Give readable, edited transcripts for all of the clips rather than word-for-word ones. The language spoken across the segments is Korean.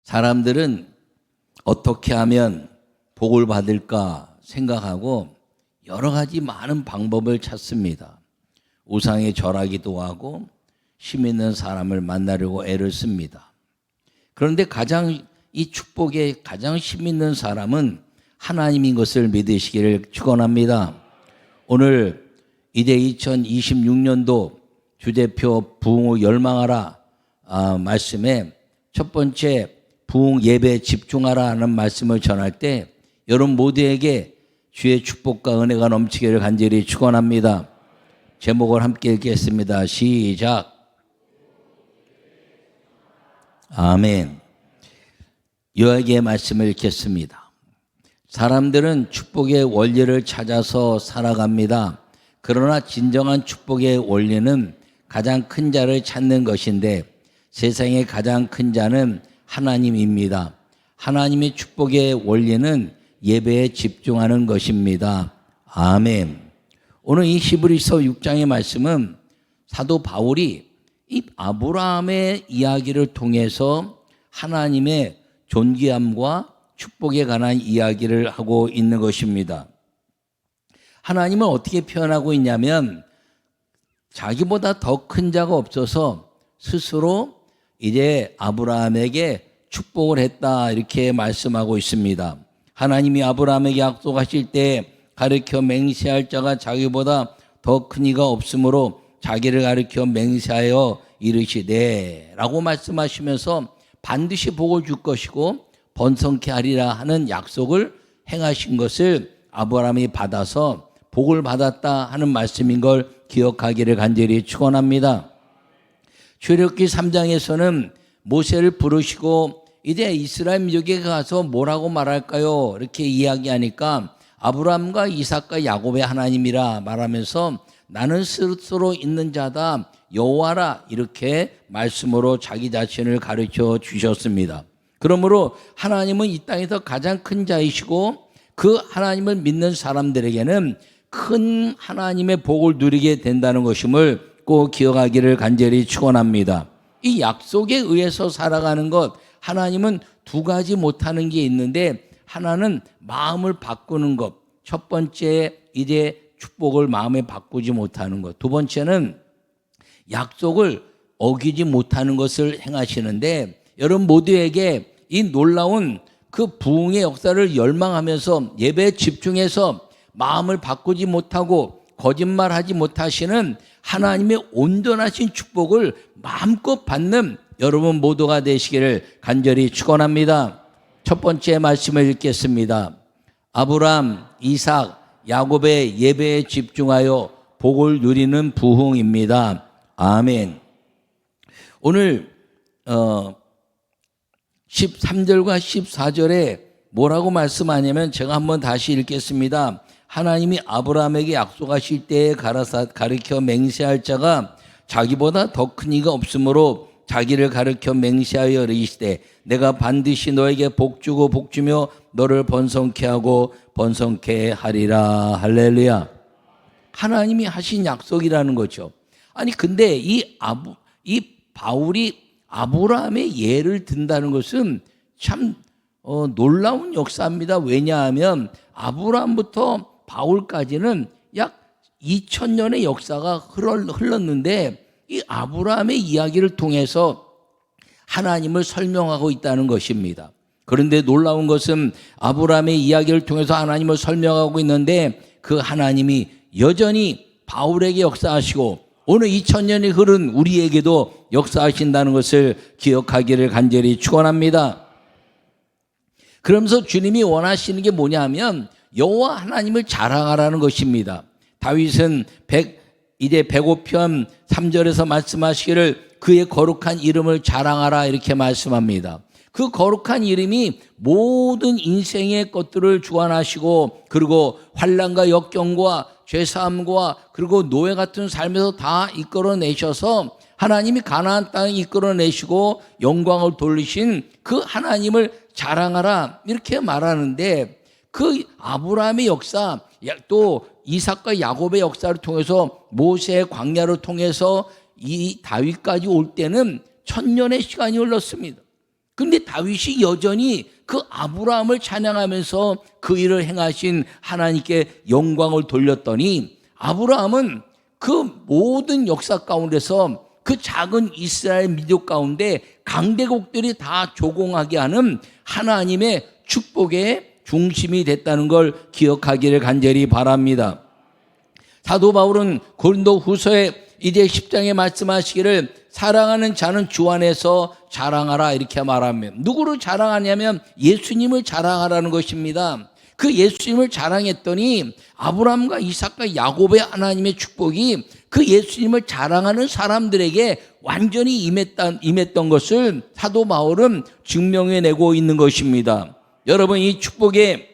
사람들은 어떻게 하면 복을 받을까 생각하고 여러 가지 많은 방법을 찾습니다. 우상에 절하기도 하고 힘 있는 사람을 만나려고 애를 씁니다. 그런데 이 축복에 가장 힘 있는 사람은 하나님인 것을 믿으시기를 축원합니다. 오늘 이제 2026년도 주대표 부흥을 열망하라 말씀에 첫 번째 부흥 예배에 집중하라 하는 말씀을 전할 때 여러분 모두에게 주의 축복과 은혜가 넘치기를 간절히 축원합니다. 제목을 함께 읽겠습니다. 시작. 아멘. 여호와의 말씀을 읽겠습니다. 사람들은 축복의 원리를 찾아서 살아갑니다. 그러나 진정한 축복의 원리는 가장 큰 자를 찾는 것인데 세상의 가장 큰 자는 하나님입니다. 하나님의 축복의 원리는 예배에 집중하는 것입니다. 아멘. 오늘 이 히브리서 6장의 말씀은 사도 바울이 이 아브라함의 이야기를 통해서 하나님의 존귀함과 축복에 관한 이야기를 하고 있는 것입니다. 하나님은 어떻게 표현하고 있냐면 자기보다 더 큰 자가 없어서 스스로 이제 아브라함에게 축복을 했다 이렇게 말씀하고 있습니다. 하나님이 아브라함에게 약속하실 때 가르쳐 맹세할 자가 자기보다 더 큰 이가 없으므로 자기를 가르쳐 맹세하여 이르시되 라고 말씀하시면서 반드시 복을 줄 것이고 번성케 하리라 하는 약속을 행하신 것을 아브라함이 받아서 복을 받았다 하는 말씀인 걸 기억하기를 간절히 축원합니다. 출애굽기 3장에서는 모세를 부르시고 이제 이스라엘 민족에 가서 뭐라고 말할까요? 이렇게 이야기하니까 아브라함과 이삭과 야곱의 하나님이라 말하면서 나는 스스로 있는 자다 여호와라 이렇게 말씀으로 자기 자신을 가르쳐 주셨습니다. 그러므로 하나님은 이 땅에서 가장 큰 자이시고 그 하나님을 믿는 사람들에게는 큰 하나님의 복을 누리게 된다는 것임을 꼭 기억하기를 간절히 축원합니다. 이 약속에 의해서 살아가는 것, 하나님은 두 가지 못하는 게 있는데 하나는 마음을 바꾸는 것, 첫 번째 이제 축복을 마음에 바꾸지 못하는 것, 두 번째는 약속을 어기지 못하는 것을 행하시는데 여러분 모두에게 이 놀라운 그 부흥의 역사를 열망하면서 예배에 집중해서 마음을 바꾸지 못하고 거짓말하지 못하시는 하나님의 온전하신 축복을 마음껏 받는 여러분 모두가 되시기를 간절히 축원합니다. 첫 번째 말씀을 읽겠습니다. 아브라함, 이삭, 야곱의 예배에 집중하여 복을 누리는 부흥입니다. 아멘. 오늘 13절과 14절에 뭐라고 말씀하냐면 제가 한번 다시 읽겠습니다. 하나님이 아브라함에게 약속하실 때에 가르쳐 맹세할 자가 자기보다 더 큰 이가 없으므로 자기를 가르쳐 맹세하여 이르시되 내가 반드시 너에게 복주고 복주며 너를 번성케 하고 번성케 하리라. 할렐루야. 하나님이 하신 약속이라는 거죠. 아니 근데 이 바울이 아브라함의 예를 든다는 것은 참 놀라운 역사입니다. 왜냐하면 아브라함부터 바울까지는 약 2000년의 역사가 흘렀는데 이 아브라함의 이야기를 통해서 하나님을 설명하고 있다는 것입니다. 그런데 놀라운 것은 아브라함의 이야기를 통해서 하나님을 설명하고 있는데 그 하나님이 여전히 바울에게 역사하시고 오늘 2000년이 흐른 우리에게도 역사하신다는 것을 기억하기를 간절히 축원합니다. 그러면서 주님이 원하시는 게 뭐냐면 여호와 하나님을 자랑하라는 것입니다. 다윗은 105편 3절에서 말씀하시기를 그의 거룩한 이름을 자랑하라 이렇게 말씀합니다. 그 거룩한 이름이 모든 인생의 것들을 주관하시고 그리고 환난과 역경과 죄사함과 그리고 노예 같은 삶에서 다 이끌어내셔서 하나님이 가나안 땅에 이끌어내시고 영광을 돌리신 그 하나님을 자랑하라 이렇게 말하는데 그 아브라함의 역사 또 이삭과 야곱의 역사를 통해서 모세의 광야를 통해서 이 다윗까지 올 때는 1000년의 시간이 흘렀습니다. 근데 다윗이 여전히 그 아브라함을 찬양하면서 그 일을 행하신 하나님께 영광을 돌렸더니 아브라함은 그 모든 역사 가운데서 그 작은 이스라엘 민족 가운데 강대국들이 다 조공하게 하는 하나님의 축복의 중심이 됐다는 걸 기억하기를 간절히 바랍니다. 사도 바울은 고린도 후서에 이제 10장에 말씀하시기를 사랑하는 자는 주 안에서 자랑하라 이렇게 말하면 누구를 자랑하냐면 예수님을 자랑하라는 것입니다. 그 예수님을 자랑했더니 아브라함과 이삭과 야곱의 하나님의 축복이 그 예수님을 자랑하는 사람들에게 완전히 임했던 것을 사도 바울은 증명해내고 있는 것입니다. 여러분, 이 축복의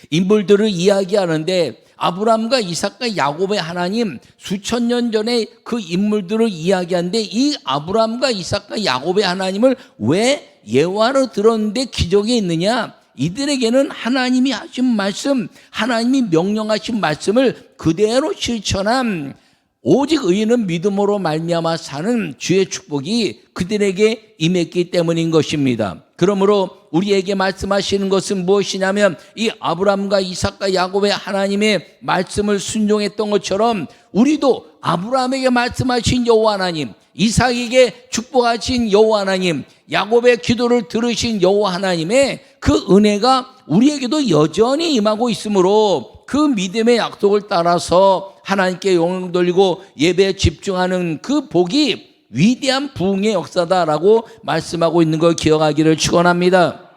인물들을 이야기하는데 아브라함과 이삭과 야곱의 하나님 수천 년 전에 그 인물들을 이야기하는데 이 아브라함과 이삭과 야곱의 하나님을 왜 예화로 들었는데 기적이 있느냐? 이들에게는 하나님이 하신 말씀, 하나님이 명령하신 말씀을 그대로 실천한 오직 의인은 믿음으로 말미암아 사는 주의 축복이 그들에게 임했기 때문인 것입니다. 그러므로 우리에게 말씀하시는 것은 무엇이냐면 이 아브라함과 이삭과 야곱의 하나님의 말씀을 순종했던 것처럼 우리도 아브라함에게 말씀하신 여호와 하나님, 이삭에게 축복하신 여호와 하나님, 야곱의 기도를 들으신 여호와 하나님의 그 은혜가 우리에게도 여전히 임하고 있으므로 그 믿음의 약속을 따라서 하나님께 영광 돌리고 예배에 집중하는 그 복이 위대한 부흥의 역사다라고 말씀하고 있는 걸 기억하기를 축원합니다.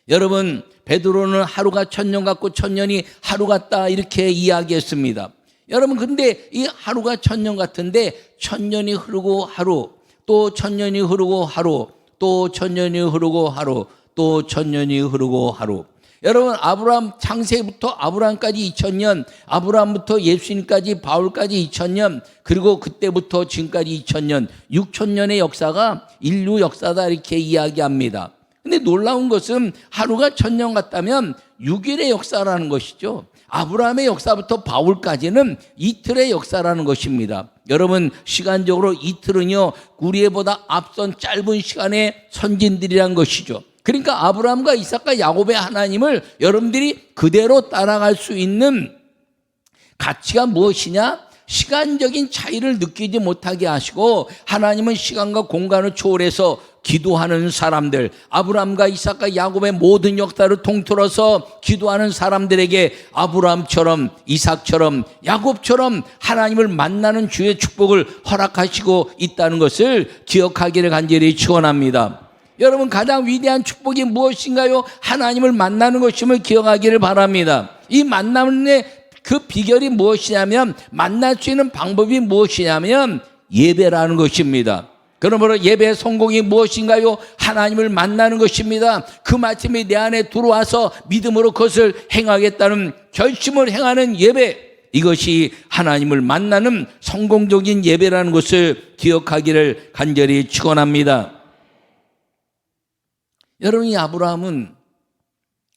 여러분, 베드로는 하루가 천년 같고 천년이 하루 같다 이렇게 이야기했습니다. 여러분, 근데 이 하루가 천년 같은데 천년이 흐르고 하루, 또 천년이 흐르고 하루, 또 천년이 흐르고 하루, 또 천년이 흐르고 하루. 여러분, 아브라함 창세부터 아브라함까지 2000년, 아브라함부터 예수님까지 바울까지 2000년, 그리고 그때부터 지금까지 2000년, 6000년의 역사가 인류 역사다 이렇게 이야기합니다. 근데 놀라운 것은 하루가 천년 같다면 6일의 역사라는 것이죠. 아브라함의 역사부터 바울까지는 이틀의 역사라는 것입니다. 여러분, 시간적으로 이틀은요, 우리보다 앞선 짧은 시간의 선진들이란 것이죠. 그러니까 아브라함과 이삭과 야곱의 하나님을 여러분들이 그대로 따라갈 수 있는 가치가 무엇이냐? 시간적인 차이를 느끼지 못하게 하시고 하나님은 시간과 공간을 초월해서 기도하는 사람들, 아브라함과 이삭과 야곱의 모든 역사를 통틀어서 기도하는 사람들에게 아브라함처럼 이삭처럼 야곱처럼 하나님을 만나는 주의 축복을 허락하시고 있다는 것을 기억하기를 간절히 축원합니다. 여러분, 가장 위대한 축복이 무엇인가요? 하나님을 만나는 것임을 기억하기를 바랍니다. 이 만남의 그 비결이 무엇이냐면, 만날 수 있는 방법이 무엇이냐면 예배라는 것입니다. 그러므로 예배의 성공이 무엇인가요? 하나님을 만나는 것입니다. 그 말씀이 내 안에 들어와서 믿음으로 그것을 행하겠다는 결심을 행하는 예배, 이것이 하나님을 만나는 성공적인 예배라는 것을 기억하기를 간절히 축원합니다. 여러분, 이 아브라함은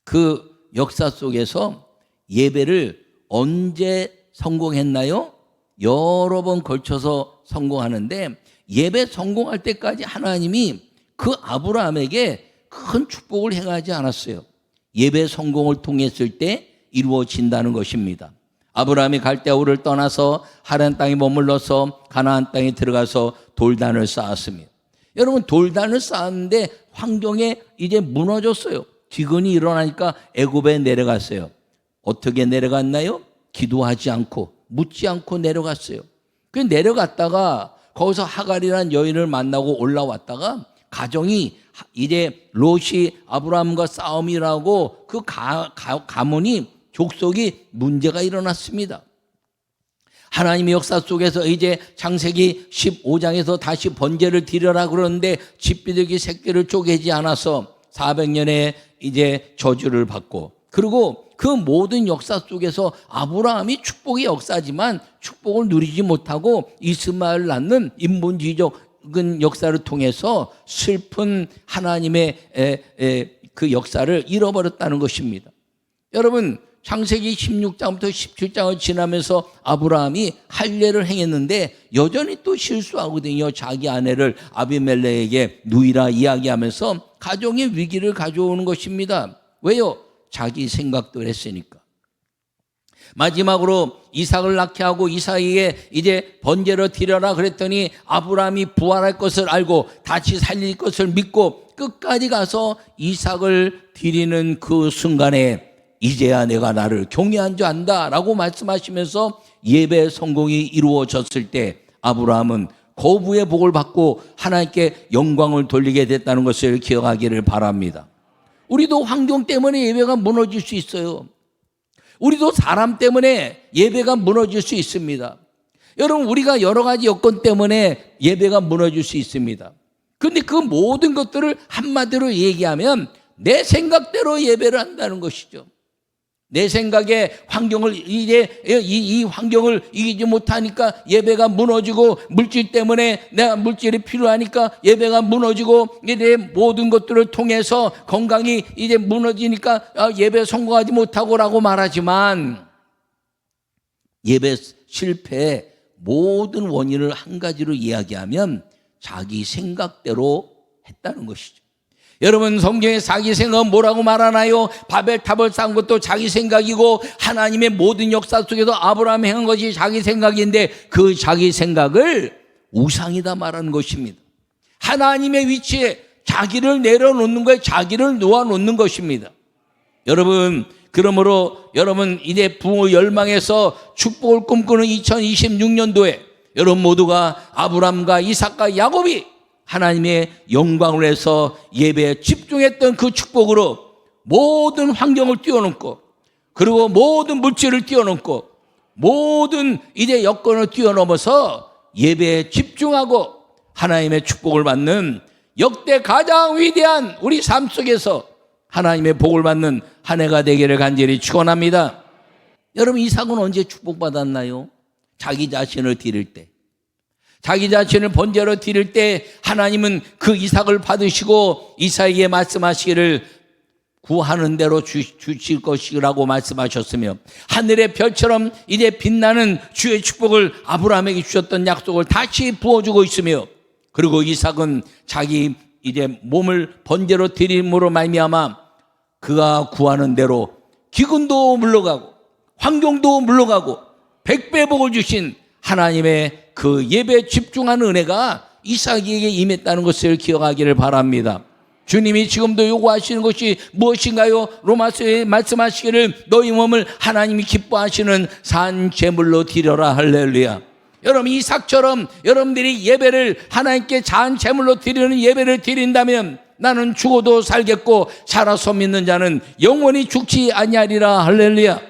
그 역사 속에서 예배를 언제 성공했나요? 여러 번 걸쳐서 성공하는데 예배 성공할 때까지 하나님이 그 아브라함에게 큰 축복을 행하지 않았어요. 예배 성공을 통했을 때 이루어진다는 것입니다. 아브라함이 갈대아우를 떠나서 하란 땅에 머물러서 가나안 땅에 들어가서 돌단을 쌓았습니다. 여러분, 돌단을 쌓았는데 환경에 이제 무너졌어요. 기근이 일어나니까 애굽에 내려갔어요. 어떻게 내려갔나요? 기도하지 않고 묻지 않고 내려갔어요. 그 내려갔다가 거기서 하갈이라는 여인을 만나고 올라왔다가 가정이 이제 롯이 아브라함과 싸움이라고 그 가문이 족속이 문제가 일어났습니다. 하나님의 역사 속에서 이제 창세기 15장에서 다시 번제를 드려라 그러는데 집비둘기 새끼를 쪼개지 않아서 400년의 이제 저주를 받고, 그리고 그 모든 역사 속에서 아브라함이 축복의 역사지만 축복을 누리지 못하고 이스마엘을 낳는 인본주의적인 역사를 통해서 슬픈 하나님의 그 역사를 잃어버렸다는 것입니다. 여러분, 창세기 16장부터 17장을 지나면서 아브라함이 할례를 행했는데 여전히 또 실수하거든요. 자기 아내를 아비멜렉에게 누이라 이야기하면서 가정의 위기를 가져오는 것입니다. 왜요? 자기 생각대로 했으니까. 마지막으로 이삭을 낳게 하고 이삭에게 이제 번제로 드려라 그랬더니 아브라함이 부활할 것을 알고 다시 살릴 것을 믿고 끝까지 가서 이삭을 드리는 그 순간에 이제야 내가 나를 경외한 줄 안다라고 말씀하시면서 예배 성공이 이루어졌을 때 아브라함은 거부의 복을 받고 하나님께 영광을 돌리게 됐다는 것을 기억하기를 바랍니다. 우리도 환경 때문에 예배가 무너질 수 있어요. 우리도 사람 때문에 예배가 무너질 수 있습니다. 여러분, 우리가 여러 가지 여건 때문에 예배가 무너질 수 있습니다. 그런데 그 모든 것들을 한마디로 얘기하면 내 생각대로 예배를 한다는 것이죠. 내 생각에 환경을 이제 이 환경을 이기지 못하니까 예배가 무너지고 물질 때문에 내가 물질이 필요하니까 예배가 무너지고 이제 모든 것들을 통해서 건강이 이제 무너지니까 예배 성공하지 못하고라고 말하지만 예배 실패의 모든 원인을 한 가지로 이야기하면 자기 생각대로 했다는 것이죠. 여러분, 성경에 자기 생각은 뭐라고 말하나요? 바벨탑을 쌓은 것도 자기 생각이고 하나님의 모든 역사 속에서 아브라함이 행한 것이 자기 생각인데 그 자기 생각을 우상이다 말하는 것입니다. 하나님의 위치에 자기를 내려놓는 거에 자기를 놓아놓는 것입니다. 여러분, 그러므로 여러분 이제 부모 열망에서 축복을 꿈꾸는 2026년도에 여러분 모두가 아브라함과 이삭과 야곱이 하나님의 영광을 해서 예배에 집중했던 그 축복으로 모든 환경을 뛰어넘고 그리고 모든 물질을 뛰어넘고 모든 이제 여건을 뛰어넘어서 예배에 집중하고 하나님의 축복을 받는 역대 가장 위대한 우리 삶 속에서 하나님의 복을 받는 한 해가 되기를 간절히 축원합니다. 여러분, 이삭은 언제 축복받았나요? 자기 자신을 드릴 때, 자기 자신을 번제로 드릴 때 하나님은 그 이삭을 받으시고 이삭에게 말씀하시기를 구하는 대로 주실 것이라고 말씀하셨으며 하늘의 별처럼 이제 빛나는 주의 축복을 아브라함에게 주셨던 약속을 다시 부어주고 있으며 그리고 이삭은 자기 이제 몸을 번제로 드림으로 말미암아 그가 구하는 대로 기근도 물러가고 환경도 물러가고 백배 복을 주신 하나님의 그 예배에 집중하는 은혜가 이삭에게 임했다는 것을 기억하기를 바랍니다. 주님이 지금도 요구하시는 것이 무엇인가요? 로마서에 말씀하시기를 너희 몸을 하나님이 기뻐하시는 산 제물로 드려라. 할렐루야. 여러분, 이삭처럼 여러분들이 예배를 하나님께 산 제물로 드리는 예배를 드린다면 나는 죽어도 살겠고 살아서 믿는 자는 영원히 죽지 아니하리라. 할렐루야.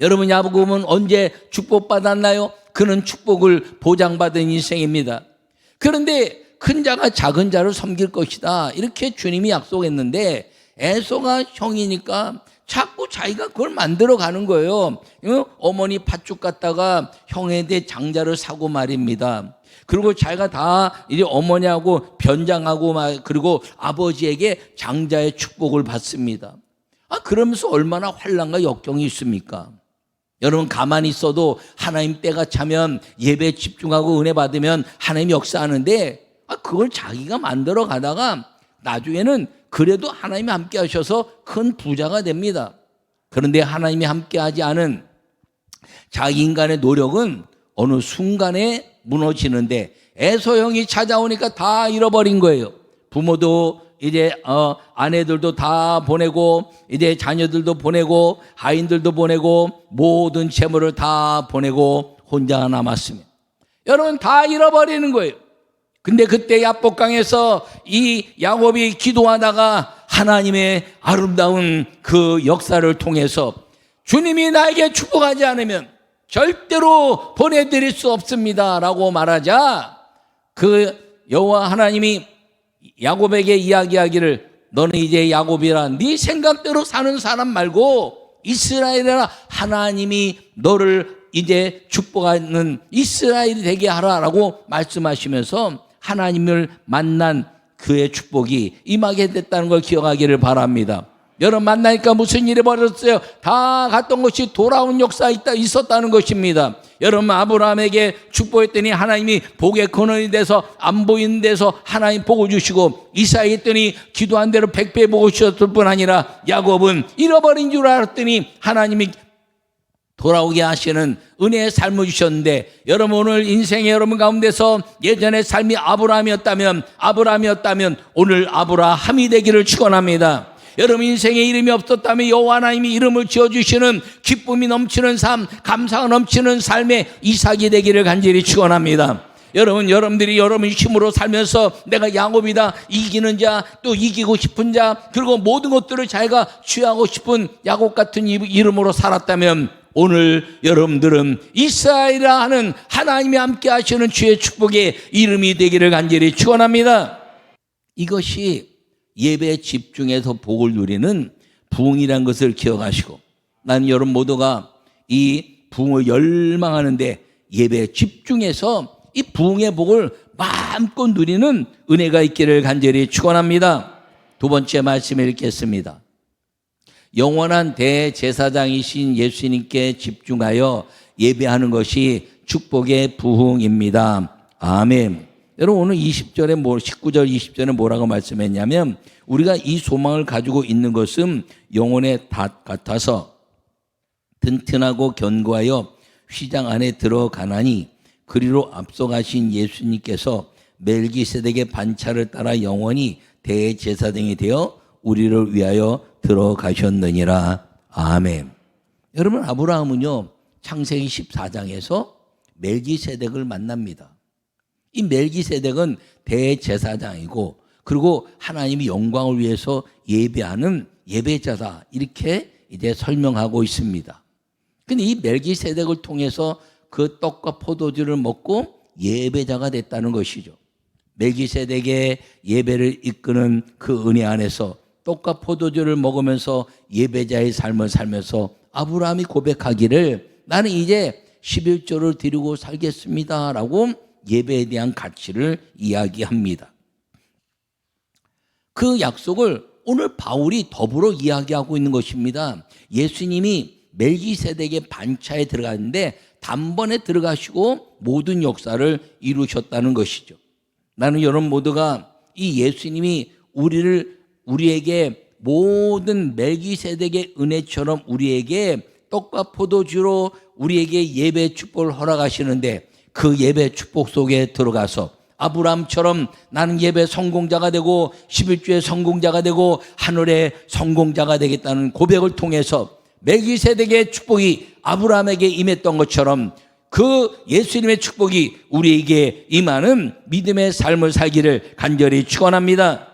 여러분, 야곱은 언제 축복받았나요? 그는 축복을 보장받은 인생입니다. 그런데 큰 자가 작은 자를 섬길 것이다 이렇게 주님이 약속했는데 에서가 형이니까 자꾸 자기가 그걸 만들어 가는 거예요. 어머니 팥죽 갖다가 형에게 장자를 사고 말입니다. 그리고 자기가 다 이제 어머니하고 변장하고 그리고 아버지에게 장자의 축복을 받습니다. 그러면서 얼마나 환난과 역경이 있습니까? 여러분, 가만히 있어도 하나님 때가 차면 예배에 집중하고 은혜 받으면 하나님 역사하는데 그걸 자기가 만들어 가다가 나중에는 그래도 하나님이 함께 하셔서 큰 부자가 됩니다. 그런데 하나님이 함께 하지 않은 자기 인간의 노력은 어느 순간에 무너지는데 에서 형이 찾아오니까 다 잃어버린 거예요. 부모도 이제 아내들도 다 보내고 이제 자녀들도 보내고 하인들도 보내고 모든 재물을 다 보내고 혼자 남았습니다. 여러분, 다 잃어버리는 거예요. 근데 그때 야복강에서 이 야곱이 기도하다가 하나님의 아름다운 그 역사를 통해서 주님이 나에게 축복하지 않으면 절대로 보내드릴 수 없습니다 라고 말하자 그 여호와 하나님이 야곱에게 이야기하기를 너는 이제 야곱이라 네 생각대로 사는 사람 말고 이스라엘이라 하나님이 너를 이제 축복하는 이스라엘이 되게 하라라고 말씀하시면서 하나님을 만난 그의 축복이 임하게 됐다는 걸 기억하기를 바랍니다. 여러분 만나니까 무슨 일이 벌어졌어요? 다 갔던 것이 돌아온 역사가 있었다는 것입니다. 여러분 아브라함에게 축복했더니 하나님이 복의 근원이 돼서 안 보이는 데서 하나님 복을 주시고, 이삭에게 했더니 기도한 대로 100배 복을 주셨을 뿐 아니라 야곱은 잃어버린 줄 알았더니 하나님이 돌아오게 하시는 은혜의 삶을 주셨는데, 여러분 오늘 인생의 여러분 가운데서 예전의 삶이 아브라함이었다면 오늘 아브라함이 되기를 축원합니다. 여러분 인생에 이름이 없었다면 여호와 하나님이 이름을 지어주시는 기쁨이 넘치는 삶, 감사가 넘치는 삶의 이삭이 되기를 간절히 축원합니다. 여러분들이 여러분 힘으로 살면서 내가 야곱이다, 이기는 자, 또 이기고 싶은 자, 그리고 모든 것들을 자기가 취하고 싶은 야곱 같은 이름으로 살았다면 오늘 여러분들은 이스라엘이라 하는 하나님이 함께 하시는 주의 축복의 이름이 되기를 간절히 축원합니다. 이것이 예배에 집중해서 복을 누리는 부흥이라는 것을 기억하시고, 나는 여러분 모두가 이 부흥을 열망하는데 예배에 집중해서 이 부흥의 복을 마음껏 누리는 은혜가 있기를 간절히 축원합니다. 두 번째 말씀을 읽겠습니다. 영원한 대제사장이신 예수님께 집중하여 예배하는 것이 축복의 부흥입니다. 아멘. 여러분 오늘 19절 20절에 뭐라고 말씀했냐면, 우리가 이 소망을 가지고 있는 것은 영혼의 닷 같아서 튼튼하고 견고하여 휘장 안에 들어가나니, 그리로 앞서가신 예수님께서 멜기세덱의 반차를 따라 영원히 대제사장이 되어 우리를 위하여 들어가셨느니라. 아멘. 여러분 아브라함은요 창세기 14장에서 멜기세덱을 만납니다. 이 멜기세덱은 대제사장이고, 그리고 하나님이 영광을 위해서 예배하는 예배자다, 이렇게 이제 설명하고 있습니다. 근데 이 멜기세덱을 통해서 그 떡과 포도주를 먹고 예배자가 됐다는 것이죠. 멜기세덱의 예배를 이끄는 그 은혜 안에서 떡과 포도주를 먹으면서 예배자의 삶을 살면서 아브라함이 고백하기를 나는 이제 11조를 드리고 살겠습니다 라고 예배에 대한 가치를 이야기합니다. 그 약속을 오늘 바울이 더불어 이야기하고 있는 것입니다. 예수님이 멜기세덱의 반차에 들어갔는데 단번에 들어가시고 모든 역사를 이루셨다는 것이죠. 나는 여러분 모두가 이 예수님이 우리에게 모든 멜기세덱의 은혜처럼 우리에게 떡과 포도주로 우리에게 예배 축복을 허락하시는데, 그 예배 축복 속에 들어가서 아브라함처럼 나는 예배 성공자가 되고 11조의 성공자가 되고 하늘의 성공자가 되겠다는 고백을 통해서 멜기세덱의 축복이 아브라함에게 임했던 것처럼 그 예수님의 축복이 우리에게 임하는 믿음의 삶을 살기를 간절히 축원합니다.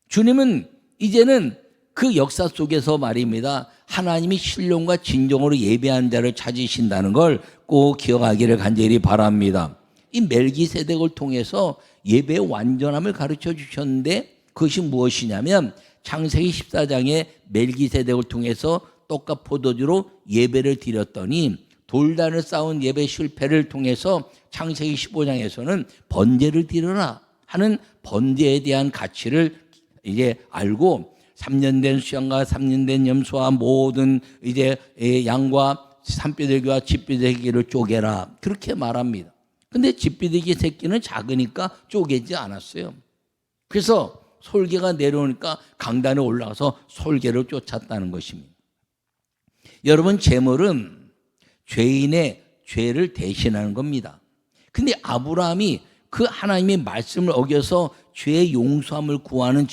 주님은 이제는 그 역사 속에서 말입니다, 하나님이 신령과 진정으로 예배한 자를 찾으신다는 걸 꼭 기억하기를 간절히 바랍니다. 이 멜기세덱을 통해서 예배의 완전함을 가르쳐 주셨는데, 그것이 무엇이냐면 창세기 14장에 멜기세덱을 통해서 떡과 포도주로 예배를 드렸더니 돌단을 쌓은 예배 실패를 통해서 창세기 15장에서는 번제를 드려라 하는 번제에 대한 가치를 이제 알고 3년 된 수양과 3년 된 염소와 모든 이제 양과 산비둘기와 집비둘기를 쪼개라, 그렇게 말합니다. 근데 집비둘기 새끼는 작으니까 쪼개지 않았어요. 그래서 솔개가 내려오니까 강단에 올라가서 솔개를 쫓았다는 것입니다. 여러분 제물은 죄인의 죄를 대신하는 겁니다. 근데 아브라함이 그 하나님의 말씀을 어겨서 죄의 용서함을 구하는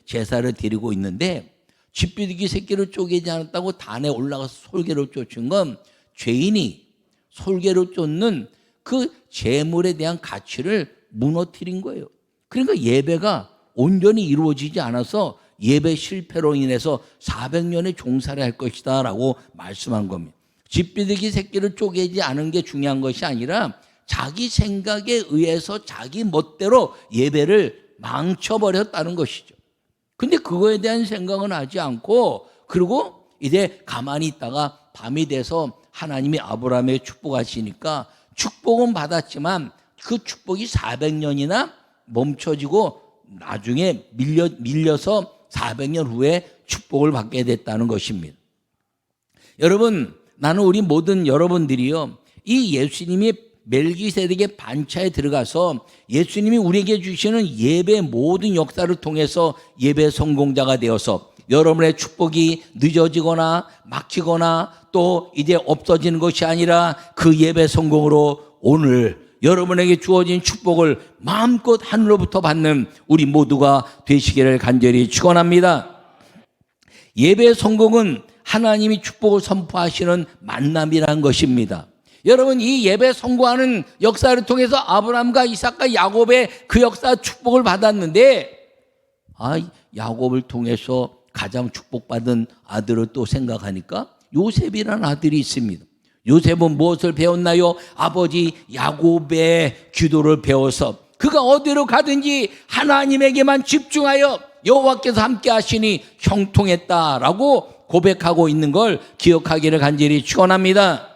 제사를 드리고 있는데, 집비둘기 새끼를 쪼개지 않았다고 단에 올라가서 솔개를 쫓은 건 죄인이 솔개를 쫓는 그 제물에 대한 가치를 무너뜨린 거예요. 그러니까 예배가 온전히 이루어지지 않아서 예배 실패로 인해서 400년의 종살이 할 것이다 라고 말씀한 겁니다. 집비둘기 새끼를 쪼개지 않은 게 중요한 것이 아니라 자기 생각에 의해서 자기 멋대로 예배를 망쳐버렸다는 것이죠. 근데 그거에 대한 생각은 하지 않고, 그리고 이제 가만히 있다가 밤이 돼서 하나님이 아브라함에 축복하시니까 축복은 받았지만 그 축복이 400년이나 멈춰지고 나중에 밀려서 400년 후에 축복을 받게 됐다는 것입니다. 여러분, 나는 우리 모든 여러분들이요, 이 예수님이 멜기세덱의 반차에 들어가서 예수님이 우리에게 주시는 예배 모든 역사를 통해서 예배 성공자가 되어서 여러분의 축복이 늦어지거나 막히거나 또 이제 없어지는 것이 아니라 그 예배 성공으로 오늘 여러분에게 주어진 축복을 마음껏 하늘로부터 받는 우리 모두가 되시기를 간절히 축원합니다. 예배 성공은 하나님이 축복을 선포하시는 만남이라는 것입니다. 여러분, 이 예배 성공하는 역사를 통해서 아브라함과 이삭과 야곱의 그 역사 축복을 받았는데, 야곱을 통해서 가장 축복받은 아들을 또 생각하니까 요셉이라는 아들이 있습니다. 요셉은 무엇을 배웠나요? 아버지 야곱의 기도를 배워서 그가 어디로 가든지 하나님에게만 집중하여 여호와께서 함께 하시니 형통했다라고 고백하고 있는 걸 기억하기를 간절히 축원합니다.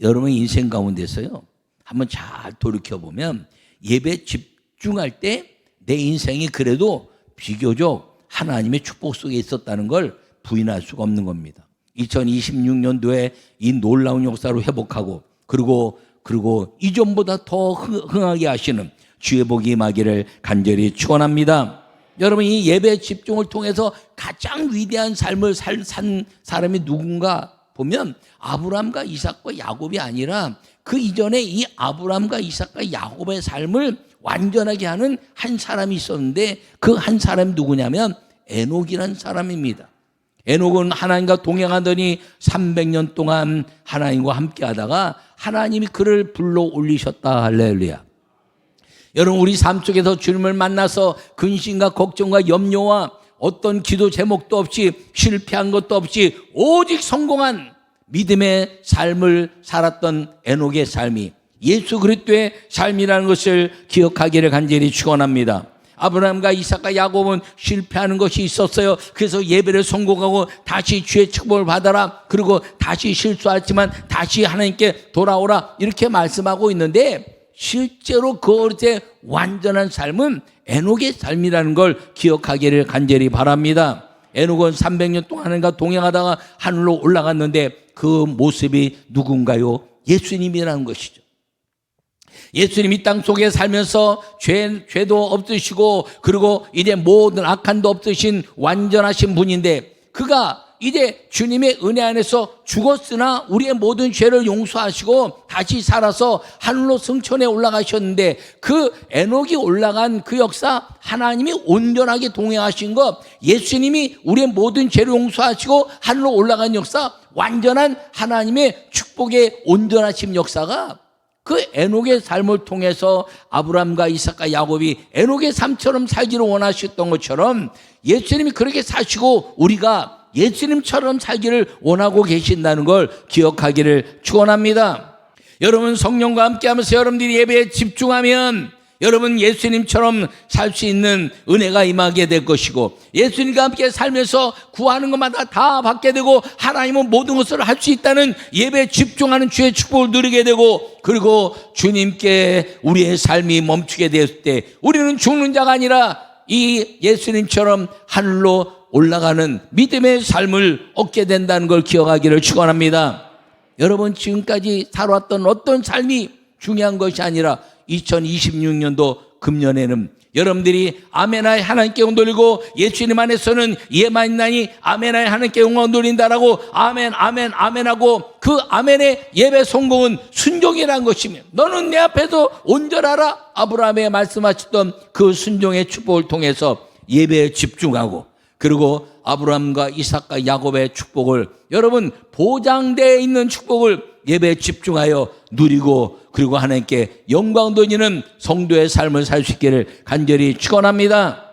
여러분 인생 가운데서요, 한번 잘 돌이켜보면 예배 집중할 때 내 인생이 그래도 비교적 하나님의 축복 속에 있었다는 걸 부인할 수가 없는 겁니다. 2026년도에 이 놀라운 역사로 회복하고 그리고 이전보다 더 흥하게 하시는 주의 복이 임하기를 간절히 축원합니다. 여러분, 이 예배 집중을 통해서 가장 위대한 삶을 산 사람이 누군가 보면 아브라함과 이삭과 야곱이 아니라 그 이전에 이 아브라함과 이삭과 야곱의 삶을 완전하게 하는 한 사람이 있었는데 그 한 사람이 누구냐면 에녹이라는 사람입니다. 에녹은 하나님과 동행하더니 300년 동안 하나님과 함께 하다가 하나님이 그를 불러 올리셨다. 할렐루야. 여러분, 우리 삶 속에서 주님을 만나서 근심과 걱정과 염려와 어떤 기도 제목도 없이 실패한 것도 없이 오직 성공한 믿음의 삶을 살았던 에녹의 삶이 예수 그리스도의 삶이라는 것을 기억하기를 간절히 축원합니다. 아브라함과 이삭과 야곱은 실패하는 것이 있었어요. 그래서 예배를 성공하고 다시 주의 축복을 받아라. 그리고 다시 실수했지만 다시 하나님께 돌아오라. 이렇게 말씀하고 있는데 실제로 그 어릿의 완전한 삶은 에녹의 삶이라는 걸 기억하기를 간절히 바랍니다. 에녹은 300년 동안 하나님과 동행하다가 하늘로 올라갔는데 그 모습이 누군가요? 예수님이라는 것이죠. 예수님이 땅 속에 살면서 죄도 없으시고 그리고 이제 모든 악한도 없으신 완전하신 분인데 그가 이제 주님의 은혜 안에서 죽었으나 우리의 모든 죄를 용서하시고 다시 살아서 하늘로 승천에 올라가셨는데 그 에녹이 올라간 그 역사, 하나님이 온전하게 동행하신 것, 예수님이 우리의 모든 죄를 용서하시고 하늘로 올라간 역사, 완전한 하나님의 축복의 온전하신 역사가 그 에녹의 삶을 통해서 아브라함과 이삭과 야곱이 에녹의 삶처럼 살기를 원하셨던 것처럼 예수님이 그렇게 사시고 우리가 예수님처럼 살기를 원하고 계신다는 걸 기억하기를 축원합니다. 여러분, 성령과 함께하면서 여러분들이 예배에 집중하면 여러분 예수님처럼 살 수 있는 은혜가 임하게 될 것이고 예수님과 함께 살면서 구하는 것마다 다 받게 되고 하나님은 모든 것을 할 수 있다는 예배에 집중하는 주의 축복을 누리게 되고 그리고 주님께 우리의 삶이 멈추게 되었을 때 우리는 죽는 자가 아니라 이 예수님처럼 하늘로 올라가는 믿음의 삶을 얻게 된다는 걸 기억하기를 축원합니다. 여러분, 지금까지 살아왔던 어떤 삶이 중요한 것이 아니라 2026년도 금년에는 여러분들이 아멘하여 하나님께 영광 돌리고 예수님 안에서는 예만 있나니 아멘하여 하나님께 영광 돌린다라고 아멘 아멘 아멘하고 그 아멘의 예배 성공은 순종이라는 것이며 너는 내 앞에서 온전하라 아브라함에 말씀하셨던 그 순종의 축복을 통해서 예배에 집중하고 그리고 아브라함과 이삭과 야곱의 축복을 여러분 보장되어 있는 축복을 예배에 집중하여 누리고 그리고 하나님께 영광 돌리는 성도의 삶을 살 수 있기를 간절히 축원합니다.